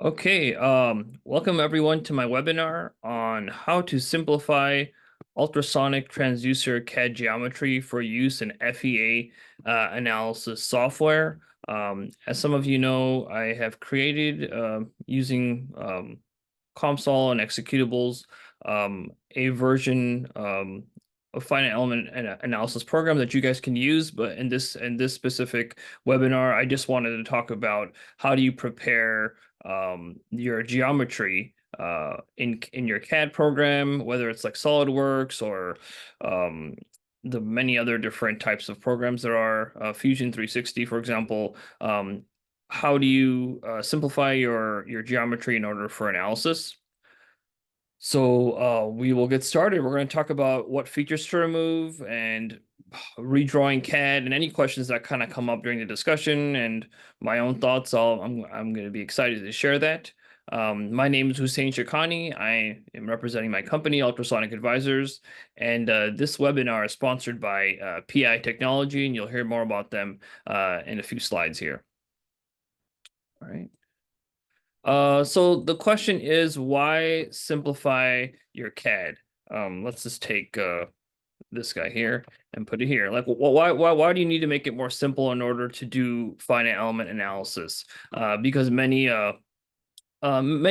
Okay, welcome everyone to my webinar on how to simplify ultrasonic transducer CAD geometry for use in FEA analysis software. As some of you know, I have created using COMSOL and executables a version of finite element analysis program that you guys can use. But in this specific webinar, I just wanted to talk about how do you prepare your geometry in your CAD program, whether it's like SolidWorks or the many other different types of programs there are, Fusion 360, for example. How do you simplify your geometry in order for analysis? So we will get started. We're going to talk about what features to remove and redrawing CAD and any questions that kind of come up during the discussion and my own thoughts. I'm going to be excited to share that. My name is Hussein Shakani. I am representing my company, Ultrasonic Advisors, and this webinar is sponsored by PI Technology, and you'll hear more about them in a few slides here. All right. So the question is, why simplify your CAD? Let's just take this guy here and put it here. Like, why do you need to make it more simple in order to do finite element analysis? Because many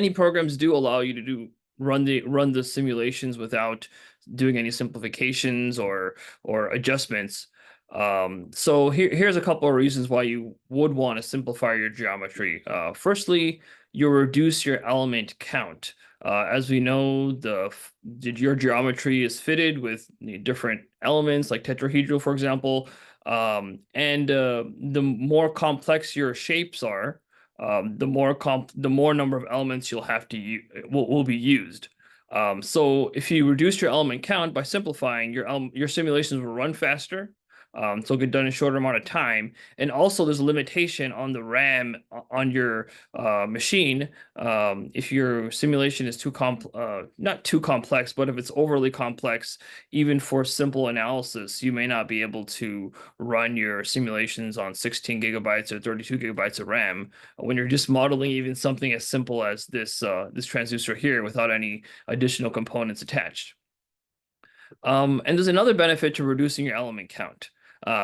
programs do allow you to run the simulations without doing any simplifications or adjustments. So here's a couple of reasons why you would want to simplify your geometry. Firstly, you'll reduce your element count. As we know, your geometry is fitted with different elements like tetrahedral, for example. And the more complex your shapes are, the more number of elements you'll have to will be used. So if you reduce your element count by simplifying, your simulations will run faster. So it'll get done in a shorter amount of time. And also there's a limitation on the RAM on your machine. If your simulation is not too complex, but if it's overly complex, even for simple analysis, you may not be able to run your simulations on 16 gigabytes or 32 gigabytes of RAM when you're just modeling even something as simple as this transducer here without any additional components attached. And there's another benefit to reducing your element count.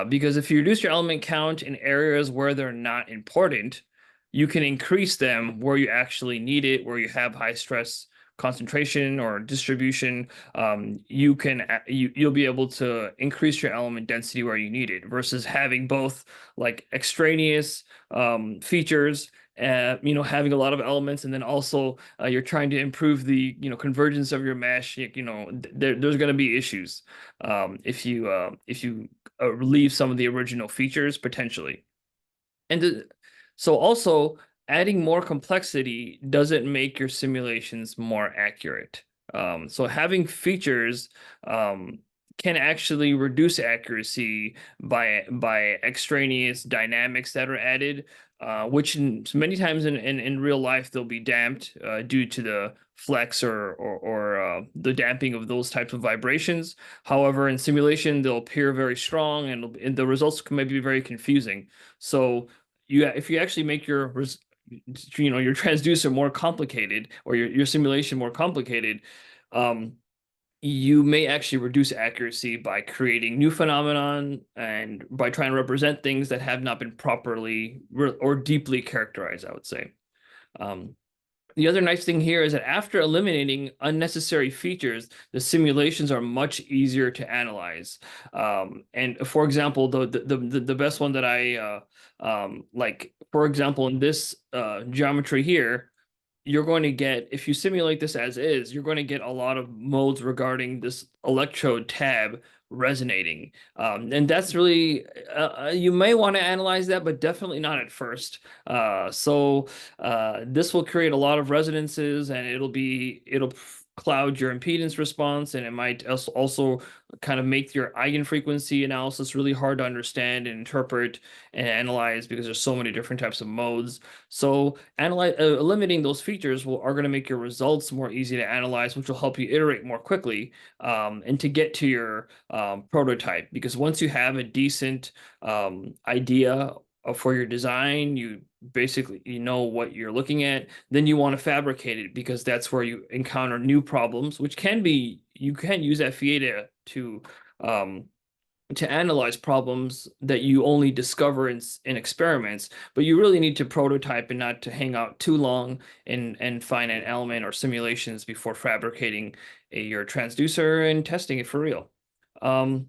Because if you reduce your element count in areas where they're not important, you can increase them where you actually need it, where you have high stress concentration or distribution. You'll be able to increase your element density where you need it versus having both like extraneous features, having a lot of elements, and then also you're trying to improve the convergence of your mesh. There's going to be issues if you leave some of the original features potentially. And so also adding more complexity doesn't make your simulations more accurate. So having features can actually reduce accuracy by extraneous dynamics that are added, which many times in real life they'll be damped due to the flex or the damping of those types of vibrations. However, in simulation they'll appear very strong, and the results can be very confusing. So if you actually make your transducer more complicated or your simulation more complicated, you may actually reduce accuracy by creating new phenomenon and by trying to represent things that have not been properly or deeply characterized, I would say. The other nice thing here is that after eliminating unnecessary features, the simulations are much easier to analyze. And for example, the best one that I like, for example, in this geometry here, you're going to get, if you simulate this as is, you're going to get a lot of modes regarding this electrode tab resonating. And that's really, you may want to analyze that, but definitely not at first. So this will create a lot of resonances, and it'll cloud your impedance response, and it might also kind of make your eigenfrequency analysis really hard to understand and interpret and analyze because there's so many different types of modes. So eliminating those features are going to make your results more easy to analyze, which will help you iterate more quickly and to get to your prototype. Because once you have a decent idea for your design. You basically you know what you're looking at. Then you want to fabricate it because that's where you encounter new problems, which can be you can use FEA um, to analyze problems that you only discover in experiments, but you really need to prototype and not to hang out too long in finite element or simulations before fabricating your transducer and testing it for real. Um,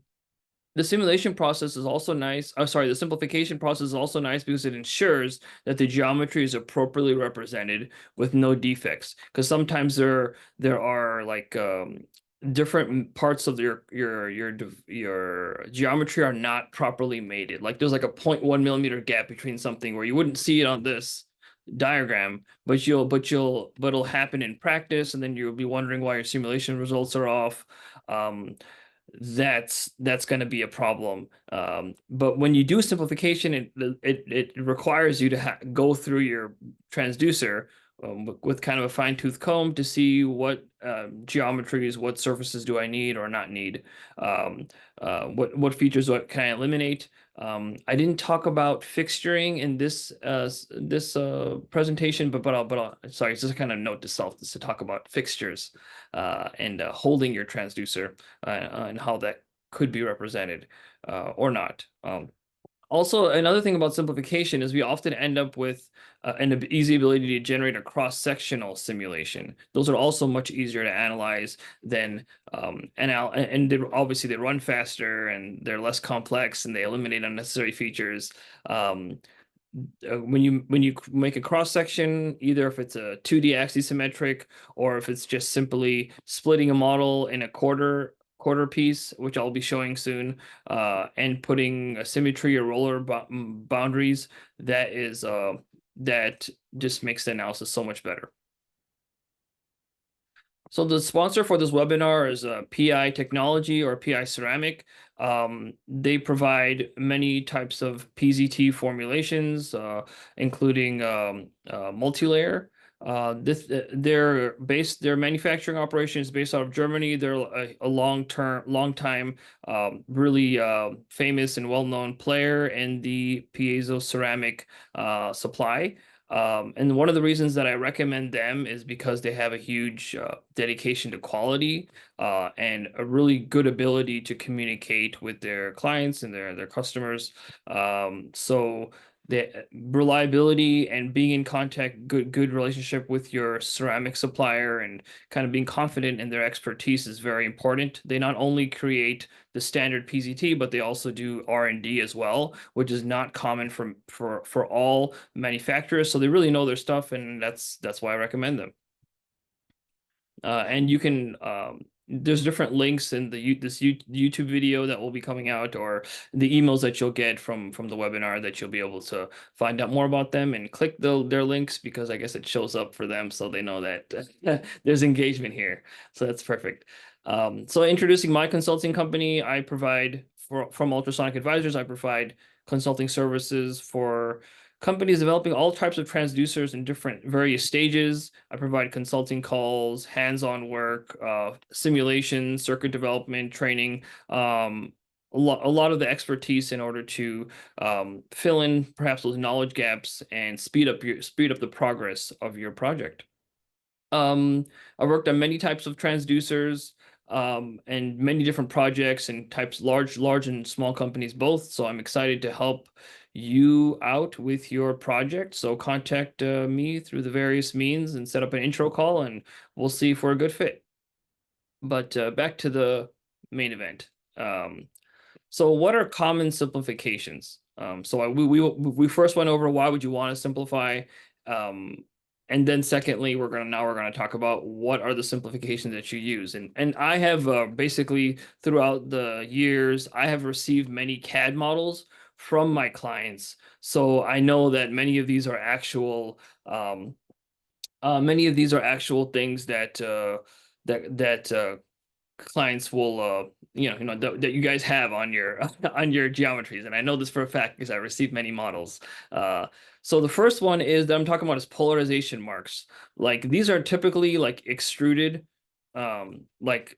the simulation process is also nice. Oh, sorry, the simplification process is also nice because it ensures that the geometry is appropriately represented with no defects. Because sometimes there are like different parts of your geometry are not properly mated. Like there's like a 0.1 millimeter gap between something where you wouldn't see it on this diagram, but it'll happen in practice, and then you'll be wondering why your simulation results are off. Um, that's going to be a problem. But when you do simplification, it requires you to go through your transducer with kind of a fine-tooth comb to see what geometries, what surfaces do I need or not need, what features can I eliminate. I didn't talk about fixturing in this presentation, but sorry, it's just a kind of note to self just to talk about fixtures and holding your transducer and how that could be represented or not. Also, another thing about simplification is we often end up with an easy ability to generate a cross-sectional simulation. Those are also much easier to analyze than and obviously they run faster and they're less complex and they eliminate unnecessary features. When you make a cross section, either if it's a 2D axisymmetric or if it's just simply splitting a model in a quarter piece, which I'll be showing soon, and putting a symmetry or roller boundaries, that just makes the analysis so much better. So the sponsor for this webinar is PI Technology or PI Ceramic. They provide many types of PZT formulations, including multi-layer. Their manufacturing operation is based out of Germany. They're a long time, really famous and well-known player in the piezo ceramic supply. And one of the reasons that I recommend them is because they have a huge dedication to quality and a really good ability to communicate with their clients and their customers. So the reliability and being in contact, good relationship with your ceramic supplier and kind of being confident in their expertise is very important. They not only create the standard PZT, but they also do R&D as well, which is not common for all manufacturers. So they really know their stuff, and that's why I recommend them. And you can there's different links in this YouTube video that will be coming out, or the emails that you'll get from the webinar, that you'll be able to find out more about them and click their links, because I guess it shows up for them so they know that there's engagement here. So that's perfect. So introducing my consulting company, I provide from Ultrasonic Advisors, I provide consulting services for companies developing all types of transducers in different various stages. I provide consulting calls, hands-on work, simulation, circuit development, training, a lot of the expertise in order to fill in perhaps those knowledge gaps and speed up the progress of your project. I worked on many types of transducers and many different projects and types, large and small companies both. So I'm excited to help you out with your project. So contact me through the various means and set up an intro call, and we'll see if we're a good fit. But back to the main event. So what are common simplifications? So we first went over why would you want to simplify, and then secondly, we're gonna talk about what are the simplifications that you use. And I have basically throughout the years, I have received many CAD models from my clients. So I know that many of these are actual things that clients will that you guys have on your on your geometries. And I know this for a fact because I received many models. So the first one is that I'm talking about is polarization marks. Like these are typically like extruded like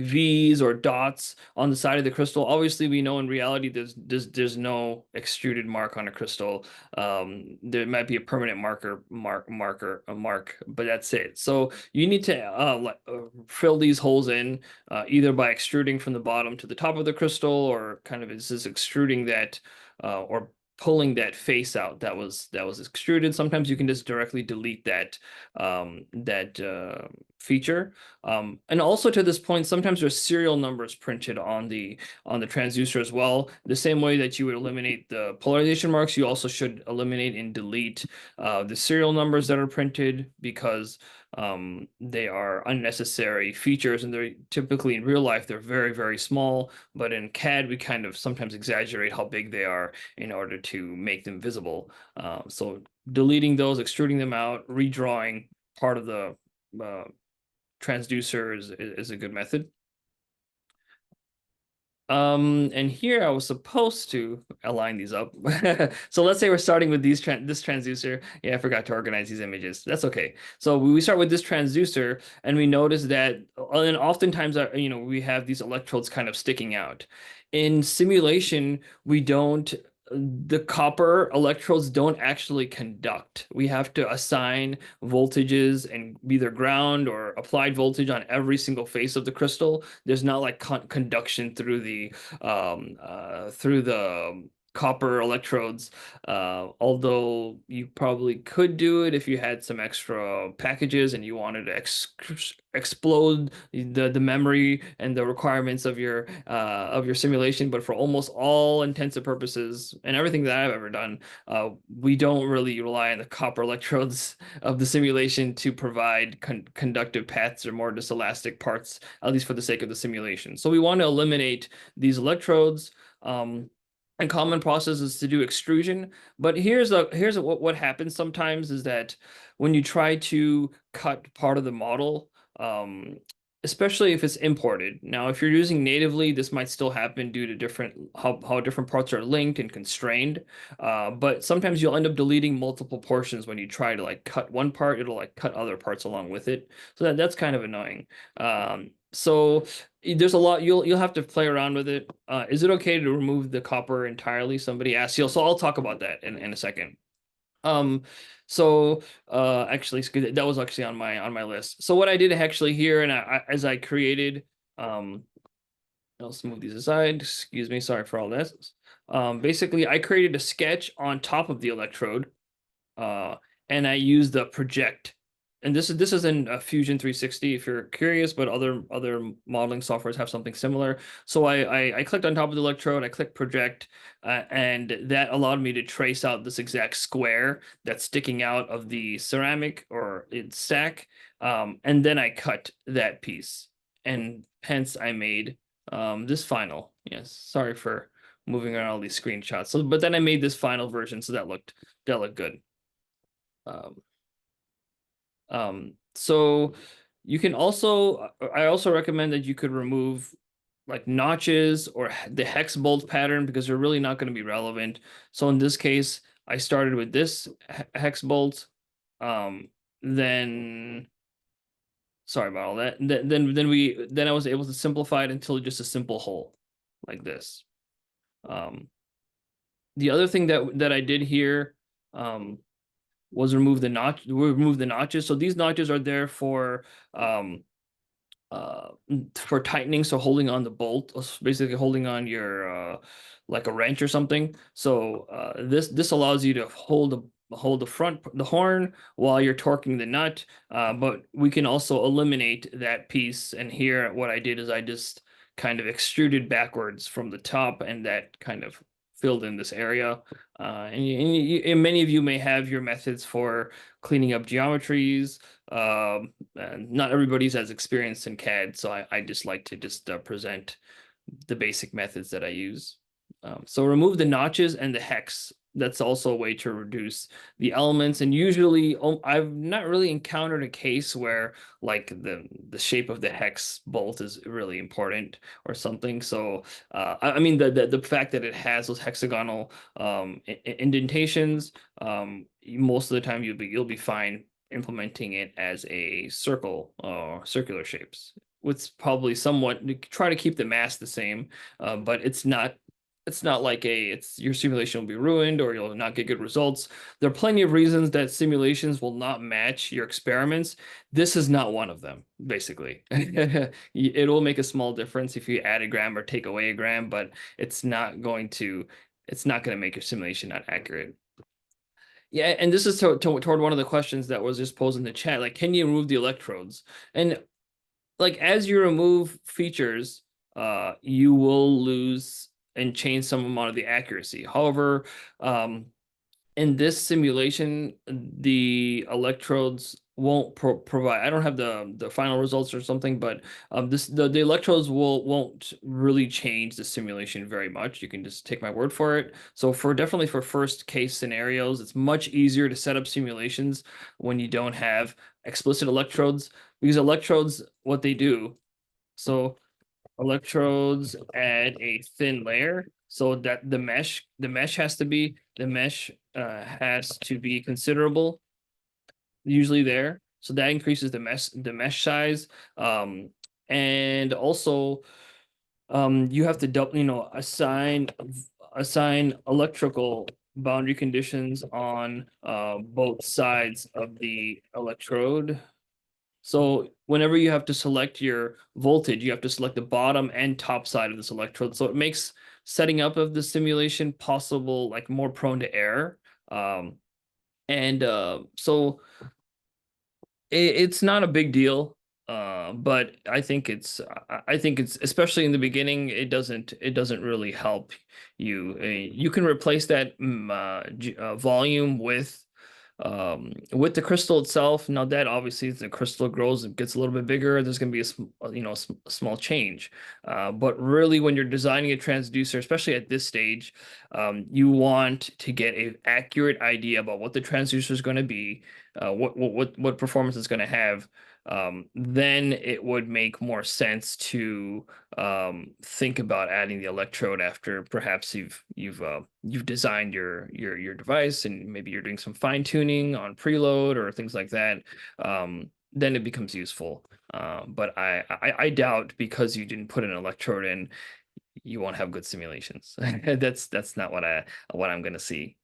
V's or dots on the side of the crystal. Obviously, we know in reality there's no extruded mark on a crystal. There might be a permanent mark, but that's it. So you need to fill these holes in either by extruding from the bottom to the top of the crystal, or kind of is this extruding that or pulling that face out that was extruded. Sometimes you can just directly delete that feature. And also to this point, sometimes there's serial numbers printed on the transducer as well. The same way that you would eliminate the polarization marks, you also should eliminate and delete the serial numbers that are printed, because they are unnecessary features, and they're typically in real life they're very, very small, but in CAD we kind of sometimes exaggerate how big they are in order to make them visible. So deleting those, extruding them out, redrawing part of the uh, transducer is a good method. And here I was supposed to align these up. So let's say we're starting with this transducer. Yeah, I forgot to organize these images. That's okay. So we start with this transducer, and we notice that, and oftentimes, we have these electrodes kind of sticking out. In simulation, we don't. The copper electrodes don't actually conduct. We have to assign voltages and either ground or applied voltage on every single face of the crystal. There's not like conduction through the copper electrodes. Although you probably could do it if you had some extra packages and you wanted to explode the memory and the requirements of your simulation. But for almost all intents and purposes, and everything that I've ever done, we don't really rely on the copper electrodes of the simulation to provide conductive paths or more just elastic parts, at least for the sake of the simulation. So we want to eliminate these electrodes. And common process is to do extrusion. But here's what happens sometimes is that when you try to cut part of the model, especially if it's imported. Now, if you're using natively, this might still happen due to how different parts are linked and constrained. But sometimes you'll end up deleting multiple portions when you try to like cut one part, it'll like cut other parts along with it. So that's kind of annoying. So there's a lot you'll have to play around with it. Is it okay to remove the copper entirely? Somebody asked you. So I'll talk about that in a second. Um, so actually, that was actually on my list. So what I did actually here, and as I created, let's move these aside. Excuse me, sorry for all this. Basically, I created a sketch on top of the electrode, uh, and I used the project. And this is in Fusion 360 if you're curious, but other modeling softwares have something similar. So I clicked on top of the electrode, I clicked project, and that allowed me to trace out this exact square that's sticking out of the ceramic or its stack. And then I cut that piece, and hence I made this final. Yes, sorry for moving around all these screenshots. So, but then I made this final version, so that looked good. Um, so you can also, I also recommend that you could remove like notches or the hex bolt pattern, because they're really not going to be relevant. So in this case, I started with this hex bolt. Then sorry about all that. Then I was able to simplify it until just a simple hole like this. Um, the other thing that I did here, was remove the notches. So these notches are there um for tightening, so holding on the bolt, basically holding on your like a wrench or something. So this allows you to hold the horn while you're torquing the nut. But we can also eliminate that piece. And here what I did is I just kind of extruded backwards from the top, and that kind of filled in this area. And many of you may have your methods for cleaning up geometries. And not everybody's as experienced in CAD, so I just like to just present the basic methods that I use. So remove the notches and the hex. That's also a way to reduce the elements. And usually, I've not really encountered a case where like the shape of the hex bolt is really important or something. So I mean the fact that it has those hexagonal indentations, most of the time you'll be fine implementing it as a circle or circular shapes. With probably somewhat try to keep the mass the same, but it's not like it's your simulation will be ruined or you'll not get good results. There are plenty of reasons that simulations will not match your experiments. This is not one of them, basically. It will make a small difference if you add a gram or take away a gram, but it's not going to make your simulation not accurate. Yeah, and this is toward one of the questions that was just posed in the chat, like, can you remove the electrodes? And like as you remove features, you will lose and change some amount of the accuracy. However, in this simulation, the electrodes won't provide. I don't have the final results or something, but the electrodes won't really change the simulation very much. You can just take my word for it. So definitely for first case scenarios, it's much easier to set up simulations when you don't have explicit electrodes, because electrodes, what they do, so electrodes add a thin layer so that the mesh has to be considerable, usually there. So that increases the mesh size. And also you have to double, assign electrical boundary conditions on both sides of the electrode. So whenever you have to select your voltage, you have to select the bottom and top side of this electrode. So it makes setting up of the simulation possible, like more prone to error. And so it's not a big deal. But I think it's especially in the beginning, it doesn't really help you. You can replace that volume with the crystal itself. Now that obviously as the crystal grows, it gets a little bit bigger, there's going to be a small change. But really when you're designing a transducer, especially at this stage, you want to get an accurate idea about what the transducer is going to be, what performance it's going to have. Then it would make more sense to think about adding the electrode after perhaps you've designed your device and maybe you're doing some fine tuning on preload or things like that. Then it becomes useful. But I doubt because you didn't put an electrode in, you won't have good simulations. That's not what I'm gonna see.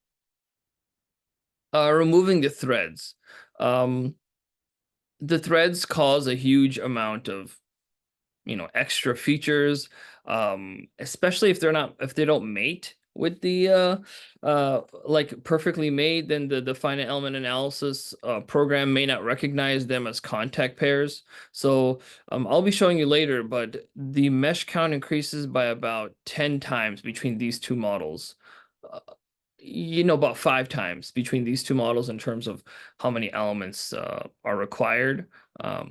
Removing the threads. The threads cause a huge amount of extra features, especially if they don't mate with the like perfectly made, then the finite element analysis program may not recognize them as contact pairs. So I'll be showing you later, but the mesh count increases by about 10 times between these two models. uh, about 5 times between these two models in terms of how many elements are required. Yeah,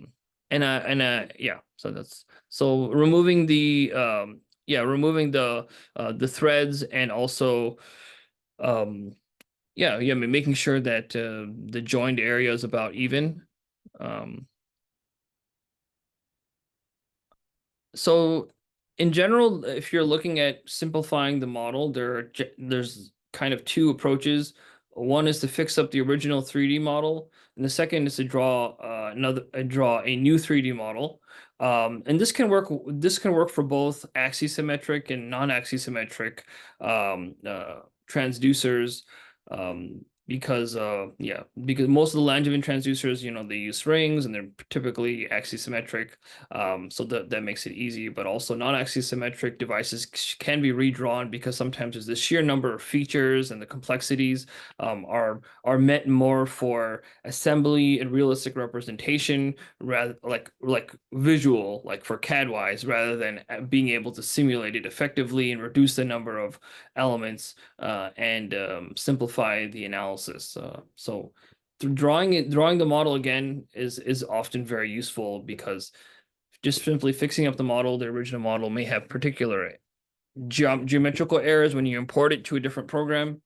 so removing the threads, and also making sure that the joined area is about even. So in general, if you're looking at simplifying the model, there's kind of two approaches. One is to fix up the original 3D model, and the second is to draw a new 3D model. And this can work for both axisymmetric and non-axisymmetric transducers. Because most of the Langevin transducers, they use rings and they're typically axisymmetric. So that makes it easy, but also non-axisymmetric devices can be redrawn because sometimes there's the sheer number of features and the complexities are meant more for assembly and realistic representation, rather like visual, like for CAD wise, rather than being able to simulate it effectively and reduce the number of elements and simplify the analysis. So drawing the model again is often very useful, because just simply fixing up the model, the original model may have particular geometrical errors when you import it to a different program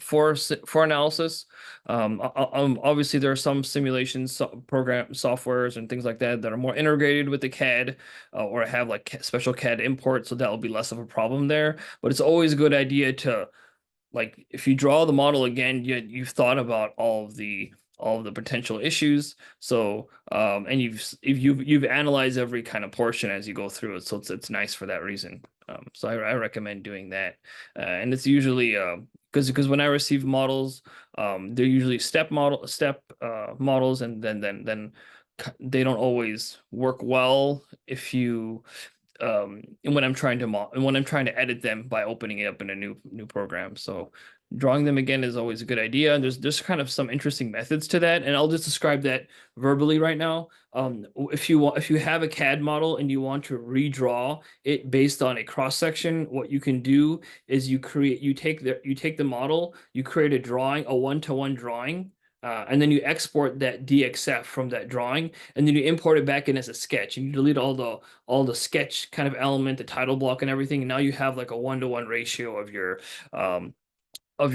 for analysis. Obviously there are some simulations program softwares and things like that that are more integrated with the CAD, or have like special CAD import, so that will be less of a problem there. But it's always a good idea to, like, if you draw the model again, you've thought about all of the all of the potential issues. So and you've analyzed every kind of portion as you go through it, so it's nice for that reason. So I recommend doing that, and it's usually because when I receive models, they're usually step models, and then they don't always work well if you and when I'm trying to edit them by opening it up in a new program. So drawing them again is always a good idea. And there's kind of some interesting methods to that, and I'll just describe that verbally right now. If you have a CAD model and you want to redraw it based on a cross section, what you can do is you take the model, you create a drawing, a one-to-one drawing. And then you export that DXF from that drawing, and then you import it back in as a sketch, and you delete all the sketch kind of element, the title block and everything. And now you have like a one-to-one ratio of your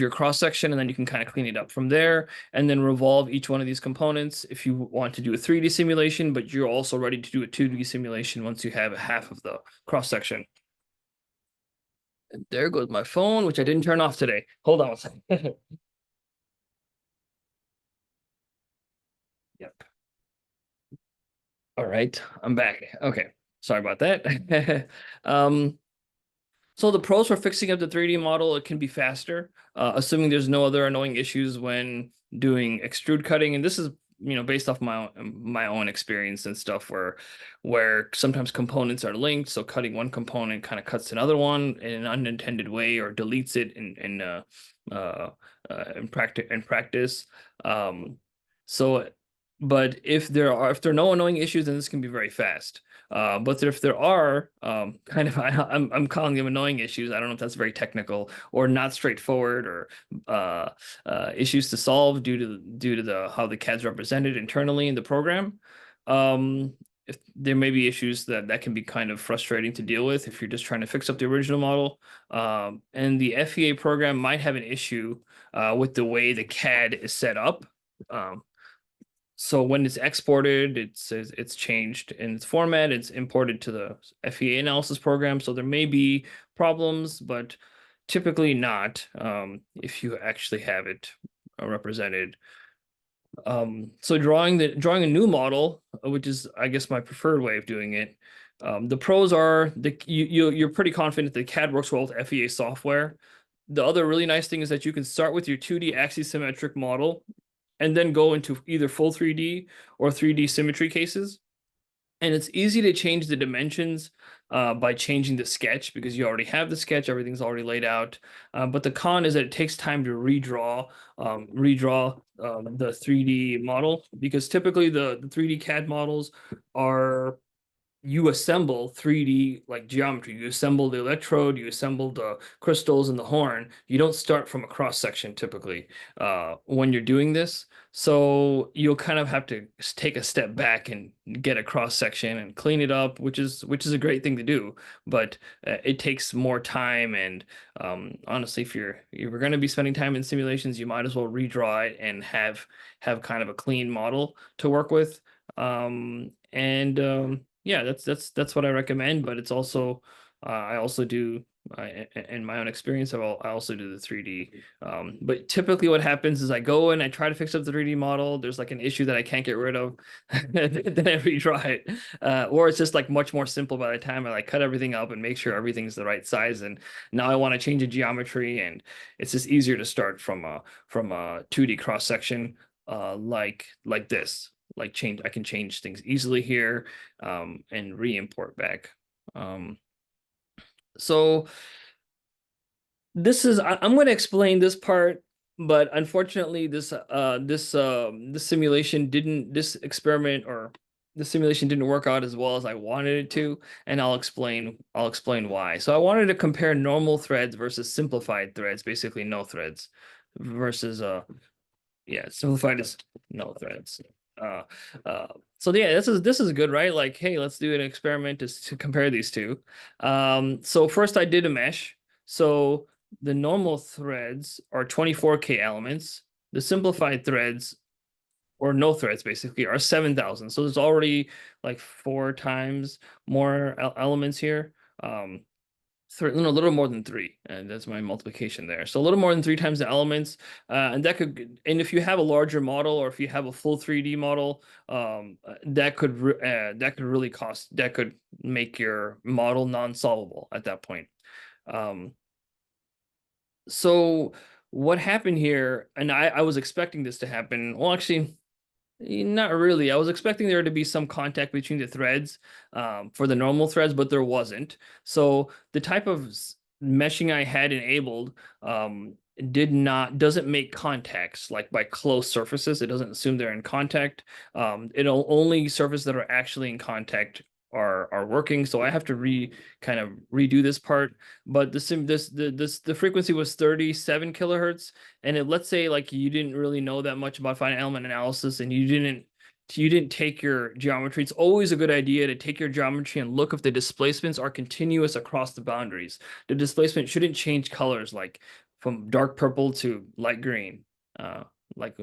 cross section, and then you can kind of clean it up from there, and then revolve each one of these components if you want to do a 3D simulation, but you're also ready to do a 2D simulation once you have half of the cross section. And there goes my phone, which I didn't turn off today. Hold on a second. Yep. All right, I'm back. Okay, sorry about that. So the pros for fixing up the 3D model, it can be faster, assuming there's no other annoying issues when doing extrude cutting. And this is, based off my own experience and stuff where sometimes components are linked. So cutting one component kind of cuts another one in an unintended way or deletes it in practice. So, but if there are no annoying issues, then this can be very fast. But if there are kind of I'm calling them annoying issues. I don't know if that's very technical or not straightforward, or issues to solve due to the how the CAD's represented internally in the program. If there may be issues that can be kind of frustrating to deal with if you're just trying to fix up the original model. And the FEA program might have an issue with the way the CAD is set up. So when it's exported, it's changed in its format. It's imported to the FEA analysis program. So there may be problems, but typically not if you actually have it represented. So drawing a new model, which is I guess my preferred way of doing it. The pros are you're pretty confident that CAD works well with FEA software. The other really nice thing is that you can start with your 2D axisymmetric model and then go into either full 3D or 3D symmetry cases. And it's easy to change the dimensions by changing the sketch because you already have the sketch, everything's already laid out. But the con is that it takes time to redraw the 3D model, because typically the 3D CAD models are you assemble 3D like geometry. You assemble the electrode, you assemble the crystals and the horn. You don't start from a cross section typically when you're doing this. So you'll kind of have to take a step back and get a cross section and clean it up, which is a great thing to do. But it takes more time, and honestly, if you're going to be spending time in simulations, you might as well redraw it and have kind of a clean model to work with. Yeah, that's what I recommend. But it's also I also do in my own experience, I also do the 3D. But typically what happens is I go and I try to fix up the 3D model. There's like an issue that I can't get rid of. Then I retry it. Or it's just like much more simple by the time I like cut everything up and make sure everything's the right size. And now I want to change the geometry, and it's just easier to start from a 2D cross section like this. I can change things easily here and re-import back. So I'm going to explain this part, but unfortunately this simulation didn't this experiment or the simulation didn't work out as well as I wanted it to, and I'll explain why. So I wanted to compare normal threads versus simplified threads, basically no threads, versus yeah, simplified is no threads. Uh, so yeah, this is good, right? Like, hey, let's do an experiment to compare these two. So first I did a mesh. So the normal threads are 24K elements. The simplified threads, or no threads basically, are 7,000. So there's already like 4 times more elements here. No, a little more than three, and that's my multiplication there. So a little more than three times the elements, and that could, and if you have a larger model or if you have a full 3D model, that could really cost, that could make your model non-solvable at that point. Um, so what happened here, and I was expecting this to happen. Well, actually, not really. I was expecting there to be some contact between the threads for the normal threads, but there wasn't. So the type of meshing I had enabled doesn't make contacts like by close surfaces. It doesn't assume they're in contact. It'll only surfaces that are actually in contact are working. So I have to kind of redo this part. But the frequency was 37 kilohertz. And let's say like you didn't really know that much about finite element analysis and you didn't take your geometry. It's always a good idea to take your geometry and look if the displacements are continuous across the boundaries. The displacement shouldn't change colors like from dark purple to light green. Like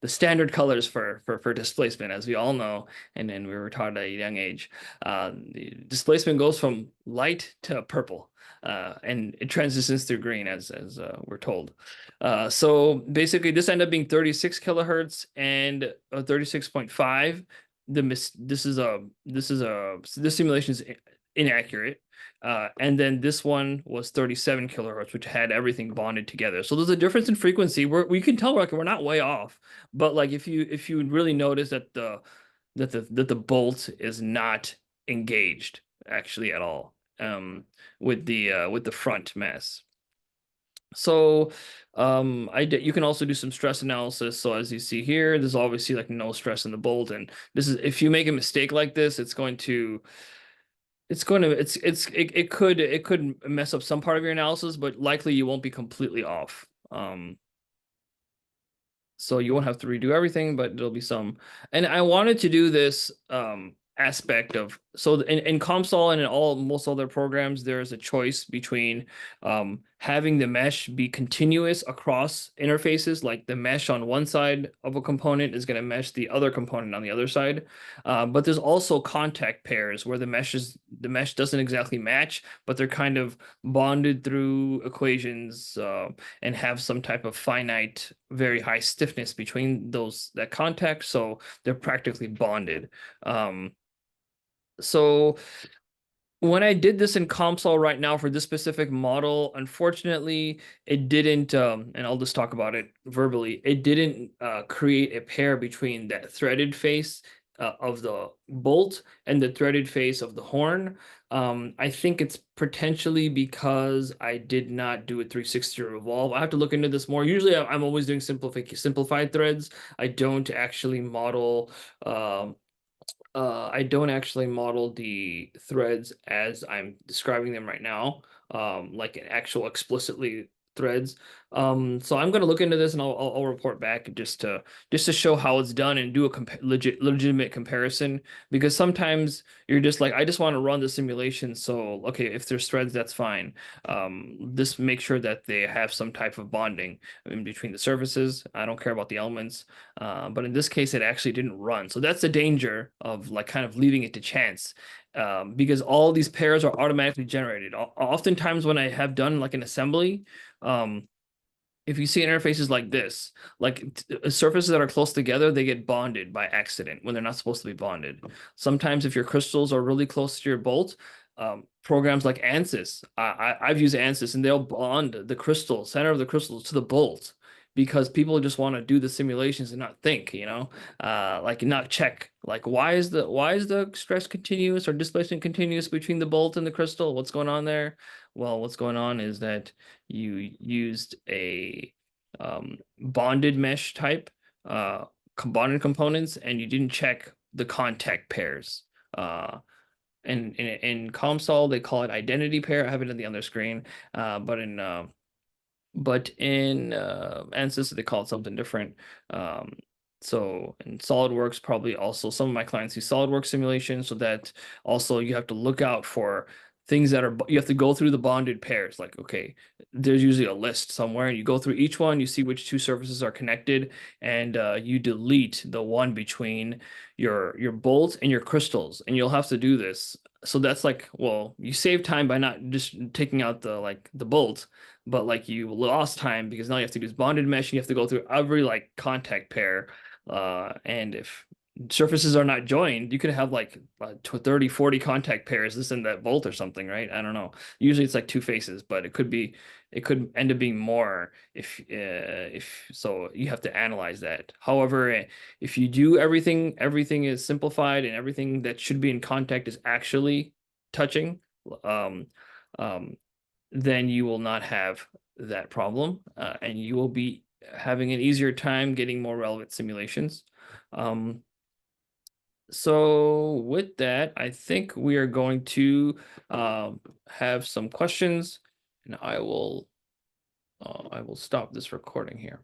the standard colors for displacement, as we all know, and then we were taught at a young age. The displacement goes from light to purple, and it transitions through green as we're told. So basically, this ended up being 36 kilohertz and 36.5. This simulation is inaccurate. And then this one was 37 kilohertz, which had everything bonded together. So there's a difference in frequency. We can tell like we're not way off, but like if you really notice that the bolt is not engaged actually at all with the front mass. So you can also do some stress analysis. So as you see here, there's obviously like no stress in the bolt, and this is if you make a mistake like this, it could mess up some part of your analysis, but likely you won't be completely off. So you won't have to redo everything, but there'll be some. And I wanted to do this aspect of, so in COMSOL and in most other programs, there's a choice between having the mesh be continuous across interfaces, like the mesh on one side of a component is going to mesh the other component on the other side. But there's also contact pairs where the mesh doesn't exactly match, but they're kind of bonded through equations and have some type of finite, very high stiffness between that contact, so they're practically bonded. So when I did this in COMSOL right now for this specific model, unfortunately, it didn't, and I'll just talk about it verbally, it didn't create a pair between that threaded face of the bolt and the threaded face of the horn. I think it's potentially because I did not do a 360 revolve. I have to look into this more. Usually I'm always doing simplified threads. I don't actually model the threads as I'm describing them right now, like an actual explicitly threads. So I'm going to look into this and I'll report back just to show how it's done and do a legitimate comparison, because sometimes you're just like, I just want to run the simulation. So, okay, if there's threads, that's fine. Just make sure that they have some type of bonding in between the surfaces. I don't care about the elements. But in this case, it actually didn't run. So that's the danger of like kind of leaving it to chance. Because all these pairs are automatically generated. Oftentimes when I have done like an assembly, if you see interfaces like this, like surfaces that are close together, they get bonded by accident when they're not supposed to be bonded. Sometimes if your crystals are really close to your bolt, programs like ANSYS, I've used ANSYS, and they'll bond the crystal, center of the crystals to the bolt, because people just want to do the simulations and not think, like not check, like why is the stress continuous or displacement continuous between the bolt and the crystal? What's going on there? Well, what's going on is that you used a bonded mesh type, bonded components, and you didn't check the contact pairs. And in COMSOL, they call it identity pair. I have it on the other screen, but in ANSYS, they call it something different. So in SolidWorks, probably also some of my clients use SolidWorks simulation, so that also you have to look out for things that you have to go through the bonded pairs. Like, okay, there's usually a list somewhere, and you go through each one, you see which two surfaces are connected, and you delete the one between your bolts and your crystals. And you'll have to do this So that's like, well, you save time by not just taking out the bolt, but like you lost time because now you have to use bonded mesh. You have to go through every like contact pair. And if surfaces are not joined, you could have like 30, 40 contact pairs this in that bolt or something, right? I don't know. Usually it's like two faces, but it could end up being more if so you have to analyze that. However, if you do everything is simplified and everything that should be in contact is actually touching, um, um, then you will not have that problem, and you will be having an easier time getting more relevant simulations. Um, so with that, I think we are going to have some questions, and I will stop this recording here.